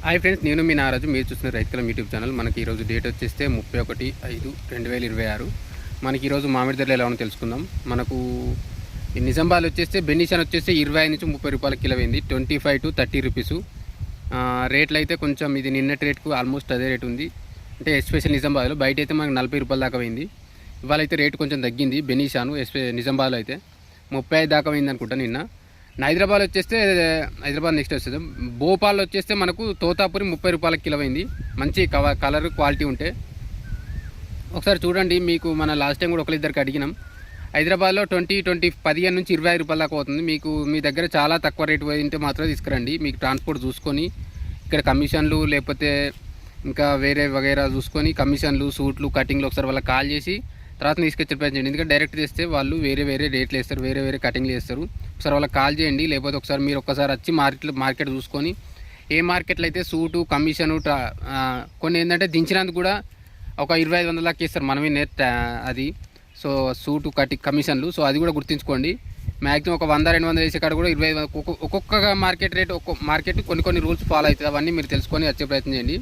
Hi friends, నేను మీ నారాజు. మీరు చూస్తున్న రైతు కలం యూట్యూబ్ ఛానల్. మనకి ఈరోజు డేట్ వచ్చేస్తే 31/5/2026. మనకి ఈరోజు మామిడి ధరలు ఎలా ఉందో తెలుసుకుందాం. మనకు నిజామాబాద్ వచ్చేస్తే బెన్నీషాన్ వచ్చేస్తే 25 నుంచి 30 రూపాయల కిలో అయింది. 25 to 30 రూపీసు. రేట్లు అయితే కొంచెం ఇది నిన్నటి రేటుకు ఆల్మోస్ట్ అదే రేటు ఉంది. అంటే ఎస్పెషల్ నిజామాబాద్లో బయట అయితే మనకు 40 రూపాయల దాకా అయింది. ఇవాళ అయితే రేటు కొంచెం తగ్గింది. బెన్నీషాను నిజామాబాద్లో అయితే 35 దాకా అయింది అనుకుంటా నిన్న. హైదరాబాద్ వచ్చేస్తే హైదరాబాద్ నెక్స్ట్ వస్తుంది. భోపాల్లో వచ్చేస్తే మనకు తోతాపురి 30 రూపాయల కిలో అయింది. మంచి కలర్ క్వాలిటీ ఉంటే ఒకసారి చూడండి. మీకు మన లాస్ట్ టైం కూడా ఒకరిద్దరికి అడిగినాం. హైదరాబాద్లో 15 నుంచి 25 రూపాయల దాకా అవుతుంది. మీకు మీ దగ్గర చాలా తక్కువ రేటు పోయింటే మాత్రం తీసుకురండి. మీకు ట్రాన్స్పోర్ట్ చూసుకొని ఇక్కడ కమిషన్లు లేకపోతే ఇంకా వేరే వగైరా చూసుకొని కమిషన్లు సూట్లు కటింగ్లు ఒకసారి వాళ్ళకి కాల్ చేసి తర్వాత తీసుకొచ్చే ప్రయత్నం చేయండి. ఎందుకంటే డైరెక్ట్ చేస్తే వాళ్ళు వేరే రేట్లు వేస్తారు, వేరే కటింగ్లు వేస్తారు. ఒకసారి వాళ్ళకి కాల్ చేయండి. లేకపోతే ఒకసారి మీరు ఒక్కసారి వచ్చి మార్కెట్ చూసుకొని ఏ మార్కెట్లో అయితే సూటు కమిషను కొన్ని ఏంటంటే దించినందుకు కూడా ఒక 2500 దాకా ఇస్తారు మనమే నెట్ అది. సో సూటు కమిషన్లు సో అది కూడా గుర్తుంచుకోండి. మ్యాక్సిమం ఒక 100-200 వేసే కాడ కూడా 25 ఒక్కొక్క మార్కెట్ రేట్ ఒక్కొక్క మార్కెట్ కొన్ని రూల్స్ ఫాలో అవుతుంది. అవన్నీ మీరు తెలుసుకొని వచ్చే ప్రయత్నం చేయండి.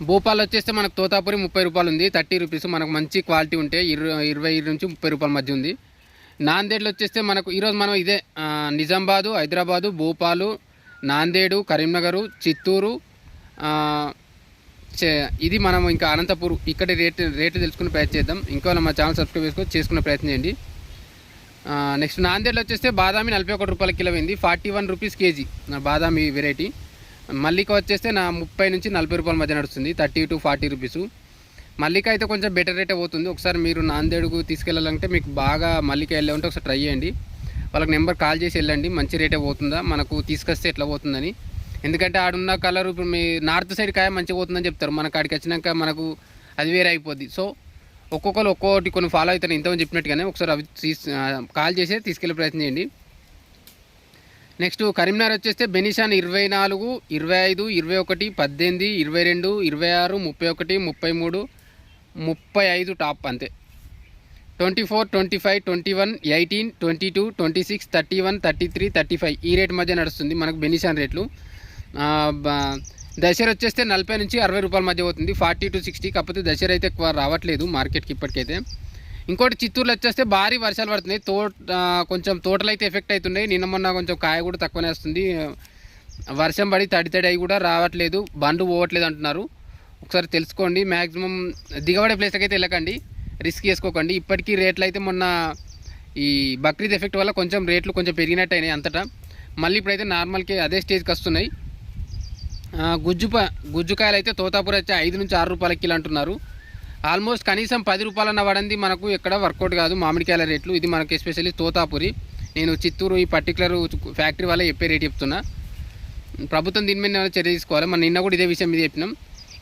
భోపాల్ వచ్చేస్తే మనకు తోతాపురి 30 రూపాయలు ఉంది. 30 రూపీస్ మనకు మంచి క్వాలిటీ ఉంటే 20 నుంచి 30 రూపాయల మధ్య ఉంది. నాందేడ్లో వచ్చేస్తే మనకు ఈరోజు మనం ఇదే నిజామాబాదు, హైదరాబాదు, భోపాలు, నాందేడు, కరీంనగరు, చిత్తూరు, ఇది మనం ఇంకా అనంతపూర్ ఇక్కడ రేట్లు తెలుసుకునే ప్రయత్నం చేద్దాం. ఇంకో మా ఛానల్ సబ్స్క్రైబ్ చేసుకునే ప్రయత్నం చేయండి. నెక్స్ట్ నాందేడ్లో వచ్చేస్తే బాదామి 41 రూపాయల కిలో అయింది. 41 రూపీస్ కేజీ బాదామి వెరైటీ. మల్లిక వచ్చేస్తే 30 నుంచి 40 రూపాయల మధ్య నడుస్తుంది. 30 to 40 రూపీసు. మల్లిక అయితే కొంచెం బెటర్ రేటే పోతుంది. ఒకసారి మీరు నాందేడుకు తీసుకెళ్ళాలంటే మీకు బాగా మల్లిక వెళ్ళే ఉంటే ఒకసారి ట్రై చేయండి. వాళ్ళకి నెంబర్ కాల్ చేసి వెళ్ళండి. మంచి రేటే పోతుందా మనకు తీసుకొస్తే ఎట్లా పోతుందని. ఎందుకంటే ఆడున్న కలర్ ఇప్పుడు మీ నార్త్ సైడ్ కాయ మంచిగా పోతుందని చెప్తారు. మనకు ఆడికి వచ్చినాక మనకు అది వేరే అయిపోద్ది. సో ఒక్కొక్కరు ఒక్కొక్కటి కొన్ని ఫాలో అవుతారు. ఇంతమంది చెప్పినట్టుగానే ఒకసారి అవి కాల్ చేసి తీసుకెళ్ళే ప్రయత్నం చేయండి. నెక్స్ట్ కరీంనగర్ వచ్చేస్తే బెనిషాన్ 24, 25, 21, 18, 22, 26, 31, 33, 35 టాప్ అంతే. 24, 25, 21, 18, 22, 26, 31, 33, 35 ఈ రేట్ మధ్య నడుస్తుంది మనకు బెనిషాన్ రేట్లు. దశర వచ్చేస్తే 40 నుంచి 60 రూపాయల మధ్య అవుతుంది. 40 to 60. కాకపోతే దశర అయితే ఎక్కువ రావట్లేదు మార్కెట్కి ఇప్పటికైతే. ఇంకోటి చిత్తూరులో వచ్చేస్తే భారీ వర్షాలు పడుతున్నాయి. కొంచెం తోటలు అయితే ఎఫెక్ట్ అవుతున్నాయి. నిన్న మొన్న కొంచెం కాయ కూడా తక్కువనే వస్తుంది. వర్షం పడి తడి అయి కూడా రావట్లేదు, బండ్లు పోవట్లేదు అంటున్నారు. ఒకసారి తెలుసుకోండి. మ్యాక్సిమం దిగబడే ప్లేస్కి అయితే వెళ్ళకండి, రిస్క్ చేసుకోకండి. ఇప్పటికీ రేట్లు అయితే మొన్న ఈ బక్రీద్ ఎఫెక్ట్ వల్ల కొంచెం రేట్లు కొంచెం పెరిగినట్టు అయినాయి అంతటా. మళ్ళీ ఇప్పుడైతే నార్మల్కి అదే స్టేజ్కి వస్తున్నాయి. గుజ్జుకాయలు అయితే తోతాపూర్ వచ్చి 5 నుంచి 6 రూపాయల కిలో అంటున్నారు. ఆల్మోస్ట్ కనీసం 10 రూపాయలన్న పడింది మనకు ఎక్కడ వర్కౌట్ కాదు మామిడికాయల రేట్లు. ఇది మనకు ఎస్పెషల్లీ తోతాపురి. నేను చిత్తూరు ఈ పర్టికులర్ ఫ్యాక్టరీ వల్ల చెప్పే రేట్ చెప్తున్నా. ప్రభుత్వం దీని మీద చర్య తీసుకోవాలి. మనం నిన్న కూడా ఇదే విషయం మీద చెప్పినాం.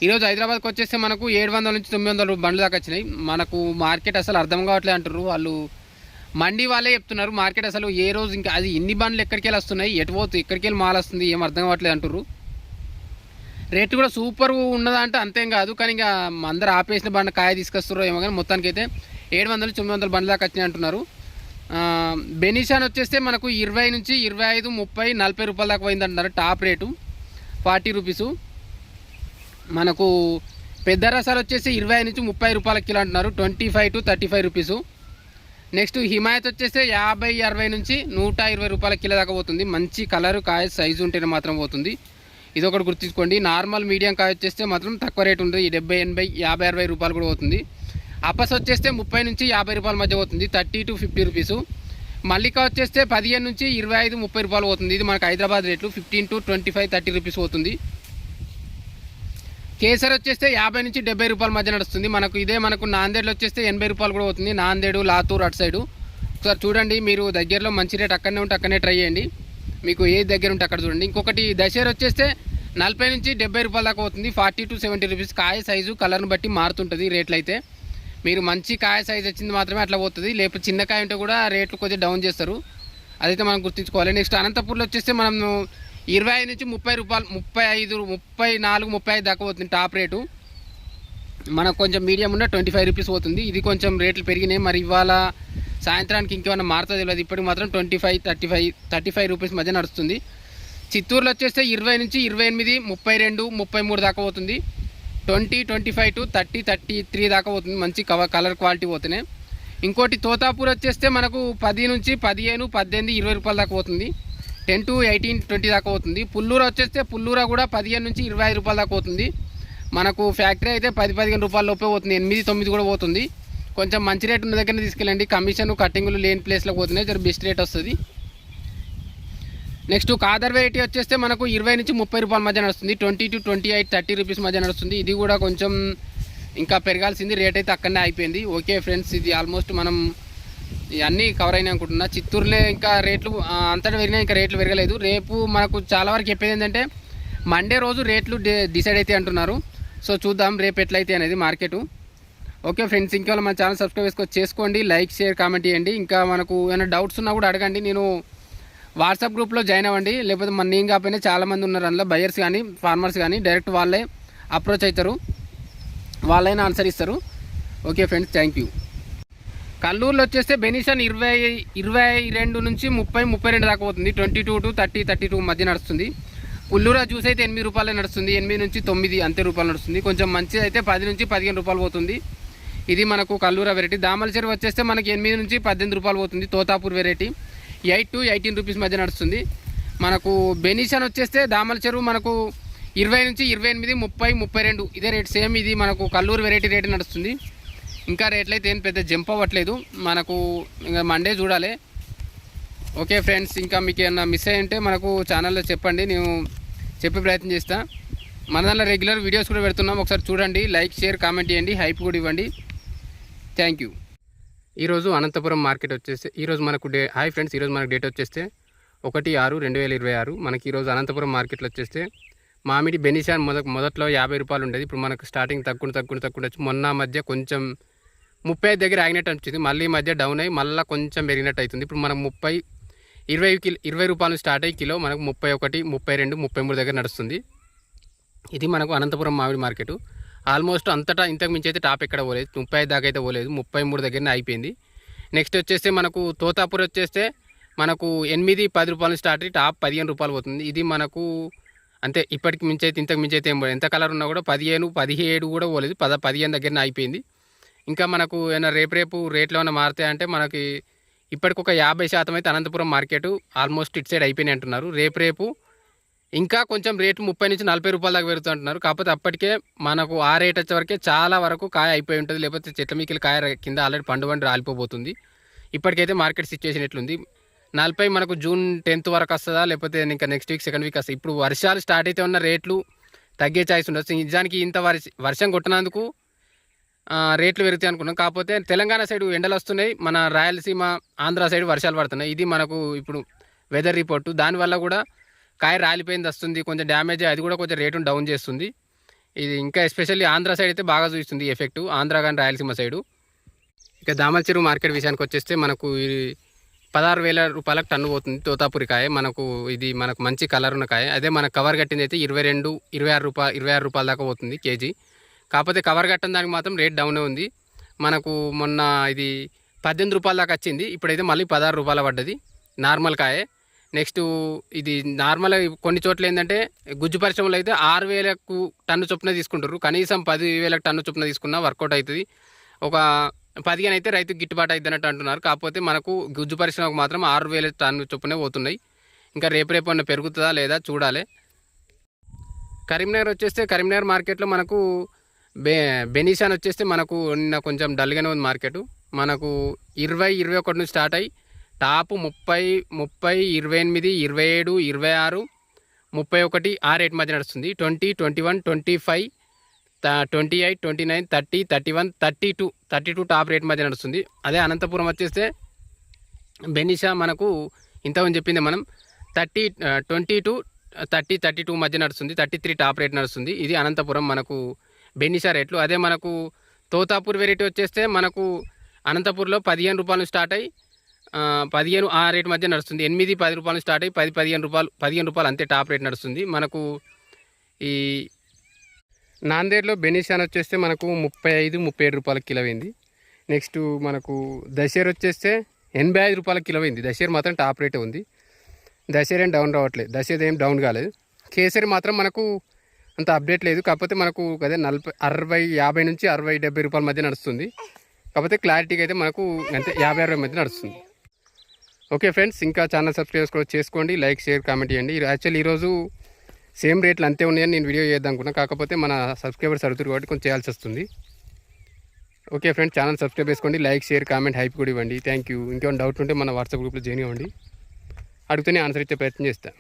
ఈరోజు హైదరాబాద్కి వచ్చేస్తే మనకు 700 నుంచి 900 బండ్లు దాకా వచ్చినాయి. మనకు మార్కెట్ అసలు అర్థం కావట్లేదు అంటారు వాళ్ళు. మండీ వాళ్ళే చెప్తున్నారు మార్కెట్ అసలు ఏ రోజు ఇంకా అది ఇన్ని బండ్లు ఎక్కడికి వెళ్ళి వస్తున్నాయి, ఎటు పోతుంది, ఎక్కడికి వెళ్ళి మాల్ వస్తుంది, ఏం అర్థం కావట్లేదు అంటారు. రేటు కూడా సూపర్ ఉన్నదా అంటే అంతేం కాదు. కానీ ఇంకా అందరు ఆపేసిన బండ కాయ తీసుకొస్తారో ఏమో కానీ మొత్తానికి అయితే 700-900 బండ్ల దాకా వచ్చినాయి అంటున్నారు. బెనిషాన్ వచ్చేస్తే మనకు 20 నుంచి 25, 30, 40 రూపాయల దాకా పోయింది అంటున్నారు. Top rate 40 rupees. మనకు పెద్ద రసాలు వచ్చేసి 20 నుంచి 30 రూపాయల కిలో అంటున్నారు. 25 to 35 రూపీసు. నెక్స్ట్ హిమాయత్ వచ్చేస్తే 50, 60 నుంచి 120 రూపాయల కిలో దాకా పోతుంది. మంచి కలరు కాయ సైజు ఉంటేనే మాత్రం పోతుంది. ఇది ఒకటి గుర్తుంచుకోండి. నార్మల్ మీడియం కాయ వచ్చేస్తే మాత్రం తక్కువ రేటు ఉంటుంది. 70, 80, 50, 60 రూపాయలు కూడా పోతుంది. అపస్ వచ్చేస్తే 30 నుంచి 50 రూపాయల మధ్య పోతుంది. 30 to 50 రూపీసు. మల్లిక వచ్చేస్తే 15 నుంచి 25, 30 రూపాయలు పోతుంది. ఇది మనకు హైదరాబాద్ రేట్లు. 15 to 25, 30 రూపీస్ పోతుంది. కేసర్ వచ్చేస్తే 50 నుంచి 70 రూపాయల మధ్య నడుస్తుంది. మనకు ఇదే మనకు నాందేడ్లో వచ్చేస్తే 80 రూపాయలు కూడా పోతుంది. నాందేడు, లాతూర్ అటు సైడు ఒకసారి చూడండి. మీరు దగ్గరలో మంచి రేట్ అక్కడనే ఉంటే అక్కడనే ట్రై చేయండి. మీకు ఏది దగ్గర ఉంటే అక్కడ చూడండి. ఇంకొకటి దశేర్ వచ్చేస్తే 40 నుంచి 70 రూపాయల దాకా అవుతుంది. 40 to 70 రూపీస్. కాయ సైజు కలర్ని బట్టి మారుతుంటుంది రేట్లు అయితే. మీరు మంచి కాయ సైజు వచ్చింది మాత్రమే అట్లా పోతుంది. లేకపోతే చిన్న కాయ ఉంటే కూడా రేట్లు కొంచెం డౌన్ చేస్తారు. అదైతే మనం గుర్తుంచుకోవాలి. నెక్స్ట్ అనంతపూర్లో వచ్చేస్తే మనం 25 నుంచి 30 రూపాయలు, 35, 34, 35 దాకా పోతుంది టాప్ రేటు. మనకు కొంచెం మీడియం ఉన్న 25 రూపీస్ పోతుంది. ఇది కొంచెం రేట్లు పెరిగినాయి. మరి ఇవాళ సాయంత్రానికి ఇంకేమైనా మారుతుంది తెలియదు. ఇప్పటికి మాత్రం 25, 35 రూపీస్ మధ్య నడుస్తుంది. చిత్తూరులో వచ్చేస్తే 20 నుంచి 28, 32, 33 దాకా పోతుంది. 20, 25 to 30, 33 దాకా పోతుంది. మంచి కలర్ క్వాలిటీ పోతున్నాయి. ఇంకోటి తోతాపూర్ వచ్చేస్తే మనకు 10 నుంచి 15, 18, 20 రూపాయల దాకా పోతుంది. 10 to 18, 20 దాకా పోతుంది. పుల్లూరు వచ్చేస్తే పుల్లూరు కూడా 15 నుంచి 25 రూపాయల దాకా పోతుంది. మనకు ఫ్యాక్టరీ అయితే 10-15 రూపాయల లోపే పోతుంది. 8-9 కూడా పోతుంది. కొంచెం మంచి రేట్ ఉన్న దగ్గర తీసుకెళ్ళండి. కమిషన్ కట్టింగులు లేని ప్లేస్లో పోతున్నాయి. జర బెస్ట్ రేట్ వస్తుంది. నెక్స్ట్ కాదర్ వెరైటీ వచ్చేస్తే మనకు 20 నుంచి 30 రూపాయల మధ్య నడుస్తుంది. 20 to 28, 30 రూపీస్ మధ్య నడుస్తుంది. ఇది కూడా కొంచెం ఇంకా పెరగాల్సింది. రేట్ అయితే అక్కడనే అయిపోయింది. ఓకే ఫ్రెండ్స్, ఇది ఆల్మోస్ట్ మనం ఇవన్నీ కవర్ అయినా అనుకుంటున్నా. చిత్తూరులో ఇంకా రేట్లు అంతటా పెరిగినా ఇంకా రేట్లు పెరగలేదు. రేపు మనకు చాలా వరకు చెప్పేది ఏంటంటే మండే రోజు రేట్లు డిసైడ్ అయితే అంటున్నారు. సో చూద్దాం రేపు ఎట్లయితే అనేది మార్కెట్. ఓకే ఫ్రెండ్స్, ఇంకా మన ఛానల్ సబ్స్క్రైబ్ చేసుకోండి, లైక్ షేర్ కామెంట్ చేయండి. ఇంకా మనకు ఏమైనా డౌట్స్ ఉన్నా కూడా అడగండి. నేను వాట్సాప్ గ్రూప్లో జాయిన్ అవ్వండి. లేకపోతే మన నేను కాకపోయినా చాలామంది ఉన్నారు అందులో, బయర్స్ కానీ ఫార్మర్స్ కానీ. డైరెక్ట్ వాళ్ళే అప్రోచ్ అవుతారు, వాళ్ళైనా ఆన్సర్ ఇస్తారు. Okay friends, thank you. కల్లూరులో వచ్చేస్తే బెనిషన్ 22 నుంచి 30, 32 దాకా పోతుంది. 22 to 30, 32 మధ్య నడుస్తుంది. పుల్లూరు జ్యూస్ అయితే 8 రూపాయలే నడుస్తుంది. 8 నుంచి 9 అంతే రూపాయలు నడుస్తుంది. కొంచెం మంచిది అయితే 10 నుంచి 15 రూపాయలు పోతుంది. ఇది మనకు కల్లూరు వెరైటీ. దామల చెరువు వచ్చేస్తే మనకి 8 నుంచి 18 రూపాయలు పోతుంది. తోతాపూర్ వెరైటీ 8 to 18 రూపీస్ మధ్య నడుస్తుంది. మనకు బెనిషన్ వచ్చేస్తే దామల చెరువు మనకు 20 నుంచి 28, 30, 32 ఇదే రేట్ సేమ్. ఇది మనకు కల్లూరు వెరైటీ రేట్ నడుస్తుంది. ఇంకా రేట్లు అయితే ఏం పెద్ద జంప్ అవ్వట్లేదు. మనకు ఇంకా మండే చూడాలి. ఓకే ఫ్రెండ్స్, ఇంకా మీకు ఏమన్నా మిస్ అయ్యింటే మనకు ఛానల్లో చెప్పండి, నేను చెప్పే ప్రయత్నం చేస్తా. మన దాంట్లో రెగ్యులర్ వీడియోస్ కూడా పెడుతున్నాం. ఒకసారి చూడండి, లైక్ షేర్ కామెంట్ చేయండి, హైప్ కూడా ఇవ్వండి. Thank you. ఈరోజు అనంతపురం మార్కెట్ వచ్చేసి ఈరోజు మనకు హాయ్ ఫ్రెండ్స్, ఈరోజు మనకు డేట్ వచ్చేస్తే 1/6/2026. మనకి ఈరోజు అనంతపురం మార్కెట్లో వచ్చేస్తే మామిడి బెనిషాన్ మొదట్లో 50 రూపాయలు ఉండేది. ఇప్పుడు మనకు స్టార్టింగ్ తక్కువ వచ్చి మొన్న మధ్య కొంచెం 35 దగ్గర ఆగినట్టు వచ్చింది. మళ్ళీ మధ్య డౌన్ అయ్యి మళ్ళీ కొంచెం పెరిగినట్టు అవుతుంది. ఇప్పుడు మనకు 20 రూపాయలు స్టార్ట్ అయ్యి కిలో మనకు 31, 32, 33 దగ్గర నడుస్తుంది. ఇది మనకు అనంతపురం మామిడి మార్కెట్. ఆల్మోస్ట్ అంతటా ఇంతకు మించి అయితే టాప్ ఎక్కడ పోలేదు. 35 దాకా అయితే పోలేదు. 33 దగ్గరనే అయిపోయింది. నెక్స్ట్ వచ్చేస్తే మనకు తోతాపూర్ వచ్చేస్తే మనకు 8-10 రూపాయలు స్టార్ట్ అయ్యి టాప్ 15 రూపాయలు పోతుంది. ఇది మనకు అంతే. ఇప్పటికి మించి అయితే ఇంతకు మించి అయితే ఏం పోలేదు. ఎంత కలర్ ఉన్నా కూడా 15, 17 కూడా పోలేదు. 15 దగ్గరనే అయిపోయింది. ఇంకా మనకు ఏమైనా రేపు రేట్లు ఏమైనా మారుతాయంటే మనకి ఇప్పటికొక 50% అయితే అనంతపురం మార్కెట్ ఆల్మోస్ట్ ఇటు సైడ్ అయిపోయినాయి అంటున్నారు. రేపు ఇంకా కొంచెం రేటు 30 నుంచి 40 రూపాయల దాకా పెరుగుతుంటున్నారు. కాకపోతే అప్పటికే మనకు ఆ రేట్ వచ్చే వరకే చాలా వరకు కాయ అయిపోయి ఉంటుంది. లేకపోతే చెట్ల మీకిల కాయ కింద ఆల్రెడీ పండు రాలిపోబోతుంది. ఇప్పటికైతే మార్కెట్ సిచ్యువేషన్ ఎట్లుంది, 40 మనకు June 10th వరకు వస్తుందా, లేకపోతే ఇంకా నెక్స్ట్ వీక్ సెకండ్ వీక్ వస్తుంది. ఇప్పుడు వర్షాలు స్టార్ట్ అయితే ఉన్న రేట్లు తగ్గే ఛాయిస్ ఉండొచ్చు. నిజానికి ఇంత వర్షం కొట్టినందుకు రేట్లు పెరుగుతాయి అనుకున్నాం. కాకపోతే తెలంగాణ సైడ్ ఎండలు వస్తున్నాయి, మన రాయలసీమ ఆంధ్ర సైడ్ వర్షాలు పడుతున్నాయి. ఇది మనకు ఇప్పుడు వెదర్ రిపోర్టు. దానివల్ల కూడా కాయ రాలిపోయింది వస్తుంది, కొంచెం డ్యామేజ్, అది కూడా కొంచెం రేటును డౌన్ చేస్తుంది. ఇది ఇంకా ఎస్పెషల్లీ ఆంధ్ర సైడ్ అయితే బాగా చూస్తుంది ఎఫెక్టు, ఆంధ్ర కానీ రాయలసీమ సైడు. ఇక దామల చెరువు మార్కెట్ విషయానికి వచ్చేస్తే మనకు 16,000 రూపాయలకు టన్ను పోతుంది తోతాపూరి కాయ. ఇది మనకు మంచి కలర్ ఉన్న కాయ. అదే మనకు కవర్ కట్టింది అయితే 22, 26 రూపాయల దాకా పోతుంది కేజీ. కాకపోతే కవర్ కట్టని దానికి మాత్రం రేట్ డౌనే ఉంది. మనకు మొన్న ఇది 18 రూపాయల దాకా వచ్చింది, ఇప్పుడైతే మళ్ళీ 16 రూపాయలు పడ్డది నార్మల్ కాయ. నెక్స్ట్ ఇది నార్మల్ కొన్ని చోట్ల ఏంటంటే గుజ్జు పరిశ్రమలు అయితే 6,000కు టన్ను చొప్పున తీసుకుంటారు. కనీసం 10,000 టన్ను చొప్పున తీసుకున్నా వర్కౌట్ అవుతుంది. ఒక 15 అయితే రైతుకు గిట్టుబాటు అవుతుంది అన్నట్టు అంటున్నారు. కాకపోతే మనకు గుజ్జు పరిశ్రమకు మాత్రం 6,000 టన్ను చొప్పునే పోతున్నాయి. ఇంకా రేపు అన్న పెరుగుతుందా లేదా చూడాలి. కరీంనగర్ వచ్చేస్తే కరీంనగర్ మార్కెట్లో మనకు బెనిషాన్ వచ్చేస్తే మనకు నిన్న కొంచెం డల్గానే ఉంది మార్కెట్. మనకు 20, 21 నుంచి స్టార్ట్ అయ్యి టాపు 30, 28, 27, 26, 31 ఆ రేట్ మధ్య నడుస్తుంది. 20, 21, 25, 28, 29, 30, 31, 32 టాప్ రేట్ మధ్య నడుస్తుంది. అదే అనంతపురం వచ్చేస్తే బెనిషా మనకు ఇంతకుముందు చెప్పింది మనం 20 to 30, 32 మధ్య నడుస్తుంది. 33 టాప్ రేట్ నడుస్తుంది. ఇది అనంతపురం మనకు బెనిషా రేట్లు. అదే మనకు తోతాపూర్ వెరైటీ వచ్చేస్తే మనకు అనంతపూర్లో 15 రూపాయలు స్టార్ట్ అయ్యి 15 ఆ రేట్ మధ్య నడుస్తుంది. 8, 10 రూపాయలు స్టార్ట్ అయ్యి 15 రూపాయలు అంతే టాప్ రేట్ నడుస్తుంది. మనకు ఈ నాందేడ్లో బెనిషాన్ వచ్చేస్తే మనకు 35, 37 రూపాయల కిలో అయింది. నెక్స్ట్ మనకు దశేర్ వచ్చేస్తే 85 రూపాయల కిలో అయింది. దశేర్ మాత్రం టాప్ రేటే ఉంది. దశేరి ఏం డౌన్ రావట్లేదు, దశేది ఏం డౌన్ కాలేదు. కేసరి మాత్రం మనకు అంత అప్డేట్ లేదు, కాకపోతే మనకు అదే 50 నుంచి 60-70 రూపాయల మధ్య నడుస్తుంది. కాకపోతే క్లారిటీగా అయితే మనకు అంతే 50-60 మధ్య నడుస్తుంది. ఓకే ఫ్రెండ్స్, ఇంకా ఛానల్ సబ్స్క్రైబ్ చేసుకోండి, లైక్ షేర్ కామెంట్ చేయండి. యాక్చువల్లీ ఈరోజు సేమ్ రేట్లు అంతే ఉన్నాయని నేను వీడియో చేద్దాం అనుకున్నా, కాకపోతే మన సబ్స్క్రైబర్స్ అడుగుతారు కాబట్టి కొంచెం చేయాల్సి వస్తుంది. ఓకే ఫ్రెండ్స్, ఛానల్ సబ్స్క్రైబ్ చేసుకోండి, లైక్ షేర్ కామెంట్ హైప్ కూడా ఇవ్వండి. Thank you. ఇంకేమైనా డౌట్ ఉంటే మన వాట్సాప్ గ్రూప్లో జాయిన్ అవ్వండి, అడిగితేనే ఆన్సర్ ఇచ్చే ప్రయత్నం చేస్తాను.